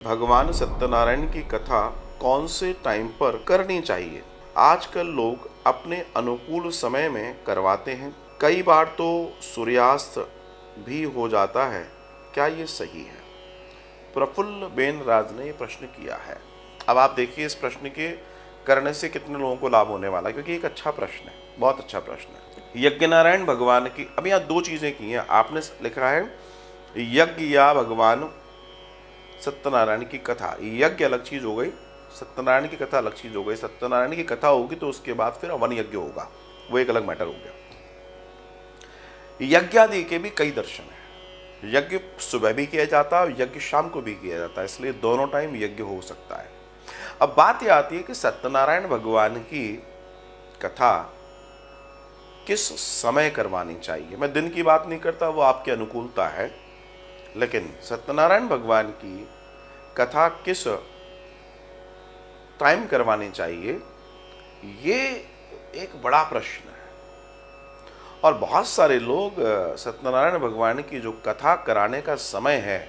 भगवान सत्यनारायण की कथा कौन से टाइम पर करनी चाहिए? आजकल लोग अपने अनुकूल समय में करवाते हैं। कई बार तो सूर्यास्त भी हो जाता है। क्या ये सही है? प्रफुल्ल बेन राज ने ये प्रश्न किया है। अब आप देखिए इस प्रश्न के करने से कितने लोगों को लाभ होने वाला है, क्योंकि एक अच्छा प्रश्न है, बहुत अच्छा प्रश्न है। यज्ञनारायण भगवान की, अब यहाँ दो चीजें की हैं। आपने लिखा है यज्ञ या भगवान सत्यनारायण की कथा। यज्ञ अलग चीज हो गई, सत्यनारायण की कथा अलग चीज हो गई। सत्यनारायण की कथा होगी तो उसके बाद फिर हवन यज्ञ होगा, वो एक अलग मैटर हो गया। यज्ञादि के भी कई दर्शन है। यज्ञ सुबह भी किया जाता है, यज्ञ शाम को भी किया जाता है, इसलिए दोनों टाइम यज्ञ हो सकता है। अब बात यह आती है कि सत्यनारायण भगवान की कथा किस समय करवानी चाहिए। मैं दिन की बात नहीं करता, वो आपकी अनुकूलता है, लेकिन सत्यनारायण भगवान की कथा किस टाइम करवानी चाहिए, ये एक बड़ा प्रश्न है। और बहुत सारे लोग सत्यनारायण भगवान की जो कथा कराने का समय है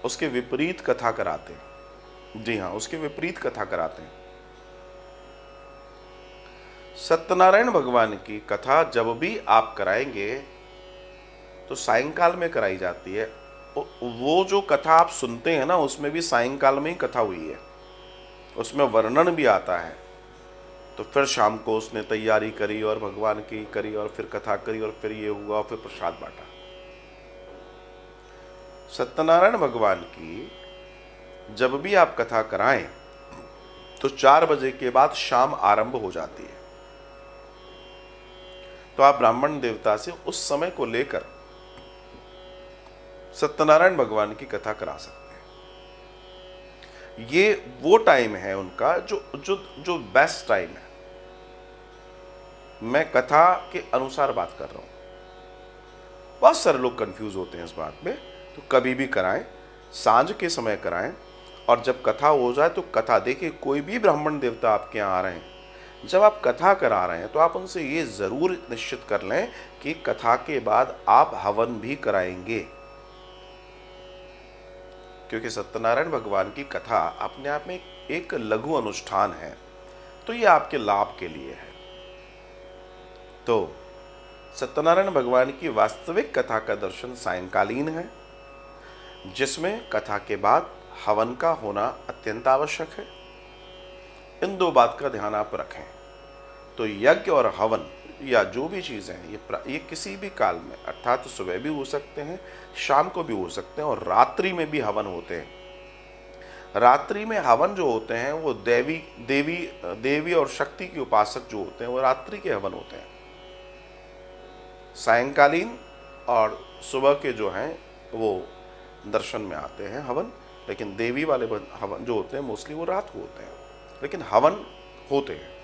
उसके विपरीत कथा कराते हैं। जी हाँ, उसके विपरीत कथा कराते हैं। सत्यनारायण भगवान की कथा जब भी आप कराएंगे तो सायंकाल में कराई जाती है। वो जो कथा आप सुनते हैं ना, उसमें भी सायंकाल में ही कथा हुई है, उसमें वर्णन भी आता है। तो फिर शाम को उसने तैयारी करी और भगवान की करी और फिर कथा करी और फिर ये हुआ और फिर प्रसाद बांटा। सत्यनारायण भगवान की जब भी आप कथा कराएं तो 4 बजे के बाद शाम आरंभ हो जाती है। तो आप ब्राह्मण देवता से उस समय को लेकर सत्यनारायण भगवान की कथा करा सकते हैं। ये वो टाइम है उनका जो जो जो बेस्ट टाइम है। मैं कथा के अनुसार बात कर रहा हूं। बहुत सारे लोग कंफ्यूज होते हैं इस बात में। तो कभी भी कराएं, सांझ के समय कराएं, और जब कथा हो जाए तो कथा देखिए। कोई भी ब्राह्मण देवता आपके यहाँ आ रहे हैं, जब आप कथा करा रहे हैं तो आप उनसे ये जरूर निश्चित कर लें कि कथा के बाद आप हवन भी कराएंगे, क्योंकि सत्यनारायण भगवान की कथा अपने आप में एक लघु अनुष्ठान है। तो ये आपके लाभ के लिए है। तो सत्यनारायण भगवान की वास्तविक कथा का दर्शन सायंकालीन है, जिसमें कथा के बाद हवन का होना अत्यंत आवश्यक है। इन दो बात का ध्यान आप रखें। तो यज्ञ और हवन या जो भी चीज़ें हैं ये किसी भी काल में, अर्थात सुबह भी हो सकते हैं, शाम को भी हो सकते हैं, और रात्रि में भी हवन होते हैं। रात्रि में हवन जो होते हैं वो देवी और शक्ति के उपासक जो होते हैं वो रात्रि के हवन होते हैं। सायंकालीन और सुबह के जो हैं वो दर्शन में आते हैं हवन, लेकिन देवी वाले हवन जो होते हैं मोस्टली वो रात को होते हैं, लेकिन हवन होते हैं।